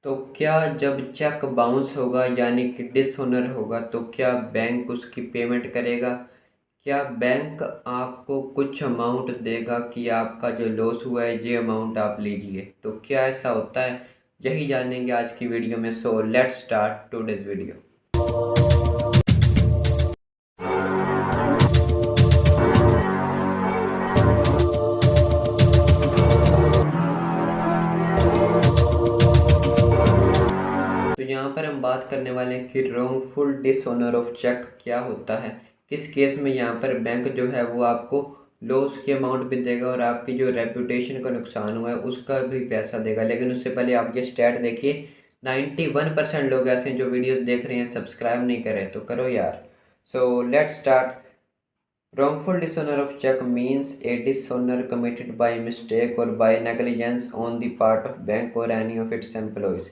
तो क्या जब चेक बाउंस होगा यानी कि डिसऑनर होगा तो क्या बैंक उसकी पेमेंट करेगा? क्या बैंक आपको कुछ अमाउंट देगा कि आपका जो लॉस हुआ है ये अमाउंट आप लीजिए? तो क्या ऐसा होता है? यही जानेंगे आज की वीडियो में। So let's start today's video. तो यहाँ पर हम बात करने वाले हैं कि रॉन्गफुल डिसऑनर ऑफ चेक क्या होता है। किस केस में यहाँ पर बैंक जो है वो आपको लॉस की अमाउंट भी देगा और आपकी जो रेपुटेशन का नुकसान हुआ है उसका भी पैसा देगा। लेकिन उससे पहले आप ये स्टैट देखिए, 91% लोग ऐसे हैं जो वीडियोस देख रहे हैं, सब्सक्राइब नहीं कर रहे, तो करो यार। So let's start. Wrongful dishonor of check means a dishonor committed by mistake or by negligence on the part of bank or any of its employees।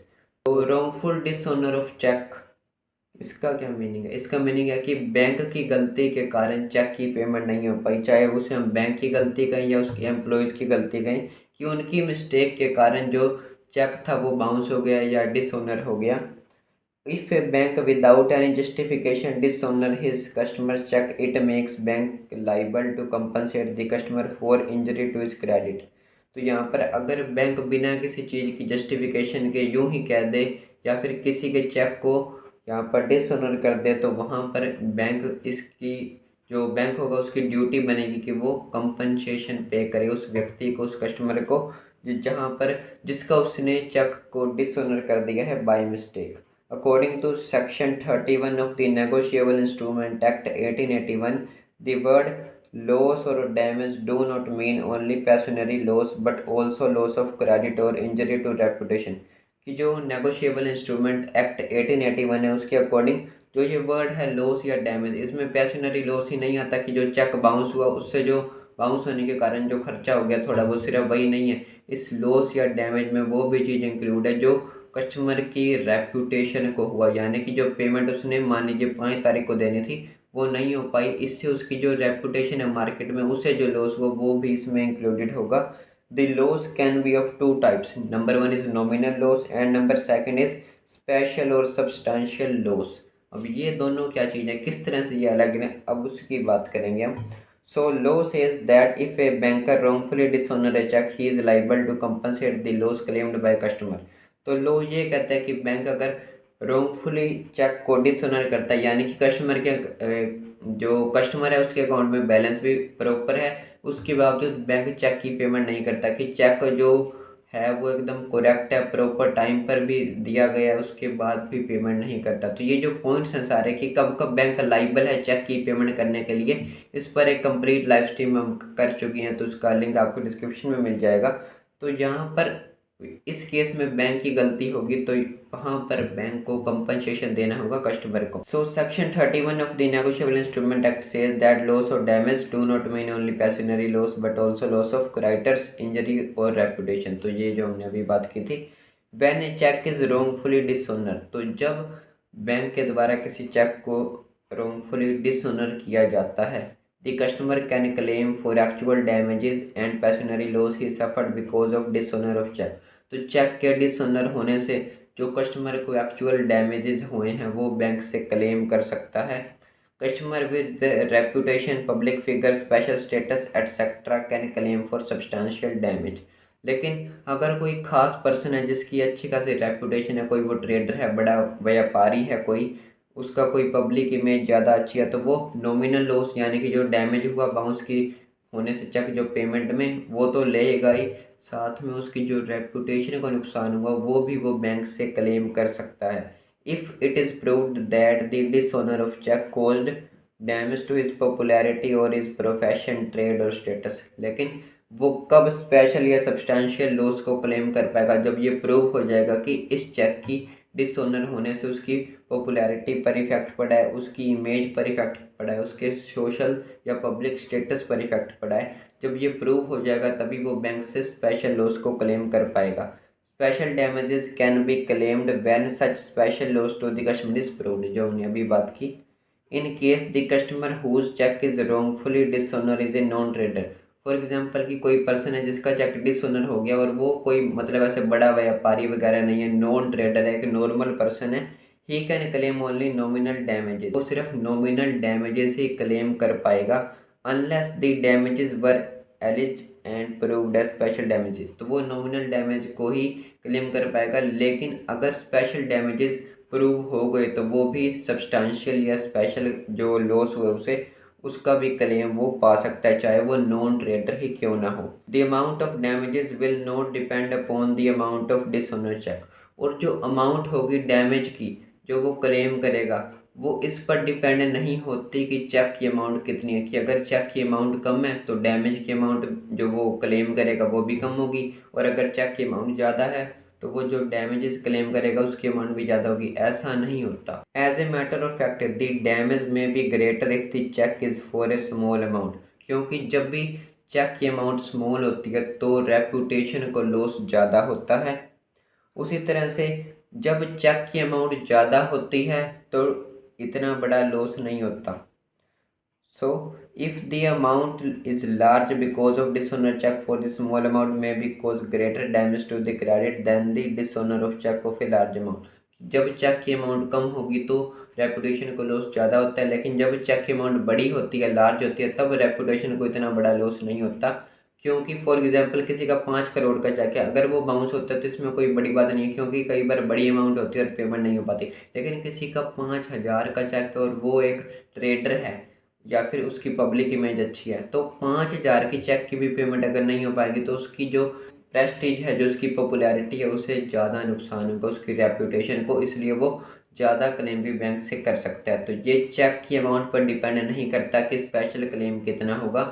तो wrongful dishonor of check, इसका क्या meaning है? इसका meaning है कि bank की गलती के कारण चेक की पेमेंट नहीं हो पाई, चाहे उसे हम बैंक की गलती कहें या उसके एम्प्लॉयज़ की गलती कहें, कि उनकी मिस्टेक के कारण जो चेक था वो बाउंस हो गया या डिसऑनर हो गया। If a bank without any justification dishonor his customer's check, it makes bank liable to compensate the customer for injury to his credit। तो यहाँ पर अगर बैंक बिना किसी चीज़ की जस्टिफिकेशन के यूं ही कह दे या फिर किसी के चेक को यहाँ पर डिसऑनर कर दे, तो वहाँ पर बैंक इसकी जो बैंक होगा उसकी ड्यूटी बनेगी कि वो कंपनसेशन पे करे उस व्यक्ति को, उस कस्टमर को, जहाँ पर जिसका उसने चेक को डिसऑनर कर दिया है by mistake. According to Section 31 of the Negotiable Instrument Act 1881, the word loss or damage do not mean only pecuniary loss but also loss of credit or injury to reputation। कि जो negotiable instrument act 1881 है उसके according जो ये word है loss या damage, इसमें पैशनरी loss ही नहीं आता कि जो चेक बाउंस हुआ उससे जो बाउंस होने के कारण जो खर्चा हो गया थोड़ा, वो सिर्फ वही नहीं है। इस लॉस या डैमेज में वो भी चीज़ इंक्लूड है जो कस्टमर की रेपुटेशन को हुआ, यानी कि जो पेमेंट उसने मान लीजिए 5 तारीख को देनी थी वो नहीं हो पाई, इससे उसकी जो रेपुटेशन है मार्केट में उसे जो लॉस हुआ वो भी इसमें इंक्लूडेड होगा। The loss can be of two types, number one is nominal loss and number second is special और सब्सटेंशियल लॉस। अब ये दोनों क्या चीज़ है, किस तरह से ये अलग है, अब उसकी बात करेंगे हम। So law says that if a banker wrongfully dishonor a check, he is liable to compensate the loss claimed by customer। तो लो ये कहता है कि बैंक अगर रोंगफुली चेक को डिसऑनर करता है, यानी कि कस्टमर के जो कस्टमर है उसके अकाउंट में बैलेंस भी प्रॉपर है, उसके बावजूद बैंक चेक की पेमेंट नहीं करता, कि चेक जो है वो एकदम करेक्ट है, प्रॉपर टाइम पर भी दिया गया है, उसके बाद भी पेमेंट नहीं करता। तो ये जो पॉइंट्स हैं सारे कि कब कब बैंक लाइबल है चेक की पेमेंट करने के लिए, इस पर एक कंप्लीट लाइव स्ट्रीम हम कर चुकी हैं, तो उसका लिंक आपको डिस्क्रिप्शन में मिल जाएगा। तो यहाँ पर इस केस में बैंक की गलती होगी तो वहाँ पर बैंक को कंपनसेशन देना होगा कस्टमर को। So section 31 of the negotiable instrument act says that loss और damage do not mean only pecuniary loss but also loss of creditors, injury और रेपुटेशन। तो ये जो हमने अभी बात की थी, when a cheque is wrongfully dishonour, तो जब बैंक के द्वारा किसी चेक को रोंगफुली डिसऑनर किया जाता है, the customer can claim for actual damages and pecuniary loss he suffered because of dishonor of check। तो चेक के डिसऑनर होने से जो कस्टमर को एक्चुअल डैमेजेस हुए हैं वो बैंक से क्लेम कर सकता है। Customer with reputation, public figure, special status etcetera can claim for substantial damage. लेकिन अगर कोई खास पर्सन है जिसकी अच्छी खासी रेपुटेशन है, कोई वो ट्रेडर है, बड़ा व्यापारी है, कोई उसका कोई पब्लिक इमेज ज़्यादा अच्छी है, तो वो नॉमिनल लॉस यानी कि जो डैमेज हुआ बाउंस की होने से चेक जो पेमेंट में, वो तो लेगा ही, साथ में उसकी जो रेपुटेशन का नुकसान हुआ वो भी वो बैंक से क्लेम कर सकता है। If it is proved that the dishonour of cheque caused damage to his popularity और हिज प्रोफेशन, ट्रेड और स्टेटस। लेकिन वो कब स्पेशल या सब्सटेंशियल लॉस को क्लेम कर पाएगा? जब ये प्रूव हो जाएगा कि इस चेक की डिसऑनर होने से उसकी पॉपुलैरिटी पर इफेक्ट पड़ा है, उसकी इमेज पर इफेक्ट पड़ा है, उसके सोशल या पब्लिक स्टेटस पर इफेक्ट पड़ा है। जब ये प्रूव हो जाएगा तभी वो बैंक से स्पेशल लॉस को क्लेम कर पाएगा। Special damages can be claimed when such special loss to the customer is proved, जो हमने अभी बात की। In case the customer whose cheque is wrongfully dishonour is a non trader, for example कि कोई पर्सन है जिसका चेक डिसऑनर हो गया और वो कोई मतलब ऐसे बड़ा व्यापारी वगैरह नहीं है, नॉन ट्रेडर है, एक नॉर्मल पर्सन है, he can claim only nominal damages. वो सिर्फ नॉमिनल डैमेजेस ही क्लेम कर पाएगा unless the damages were alleged and proved as special damages. तो वो नॉमिनल डैमेज को ही क्लेम कर पाएगा, लेकिन अगर स्पेशल डैमेजेस प्रूव हो गए तो वो भी सब्सटेंशियल या स्पेशल जो लॉस हुआ उसे उसका भी क्लेम वो पा सकता है, चाहे वो नॉन ट्रेडर ही क्यों ना हो। The amount of damages will not depend upon the amount of dishonour cheque. और जो अमाउंट होगी डैमेज की जो वो क्लेम करेगा वो इस पर डिपेंड नहीं होती कि चेक की अमाउंट कितनी है, कि अगर चेक की अमाउंट कम है तो डैमेज की अमाउंट जो वो क्लेम करेगा वो भी कम होगी, और अगर चेक की अमाउंट ज़्यादा है तो वो जो डैमेजेस क्लेम करेगा उसकी अमाउंट भी ज़्यादा होगी। ऐसा नहीं होता। As a matter of fact the damage may be greater if the cheque is for a small amount, क्योंकि जब भी चेक की अमाउंट स्मॉल होती है तो रेपुटेशन को लॉस ज़्यादा होता है। उसी तरह से जब चेक की अमाउंट ज़्यादा होती है तो इतना बड़ा लॉस नहीं होता। So, if the amount is large because of dishonor check for the small amount may be cause greater damage to the credit than the dishonor of check of a large amount। जब check की amount कम होगी तो reputation को loss ज़्यादा होता है, लेकिन जब चेक की अमाउंट बड़ी होती है, लार्ज होती है, तब रेपुटेशन को इतना बड़ा लॉस नहीं होता। क्योंकि फॉर एग्जांपल किसी का 5 करोड़ का चेक है, अगर वो बाउंस होता है तो इसमें कोई बड़ी बात नहीं है, क्योंकि कई बार बड़ी अमाउंट होती है और पेमेंट नहीं हो पाती। लेकिन किसी का 5,000 का चेक है और वो एक ट्रेडर है या फिर उसकी पब्लिक इमेज अच्छी है, तो 5,000 की चेक की भी पेमेंट अगर नहीं हो पाएगी तो उसकी जो प्रेस्टीज है, जो उसकी पॉपुलैरिटी है, उसे ज़्यादा नुकसान होगा उसकी रेपुटेशन को। इसलिए वो ज़्यादा क्लेम भी बैंक से कर सकता है। तो ये चेक की अमाउंट पर डिपेंड नहीं करता कि स्पेशल क्लेम कितना होगा,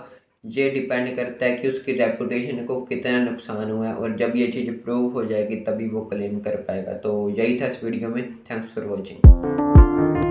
ये डिपेंड करता है कि उसकी रेपुटेशन को कितना नुकसान हुआ है, और जब ये चीज़ प्रूव हो जाएगी तभी वो क्लेम कर पाएगा। तो यही था इस वीडियो में। Thanks for watching.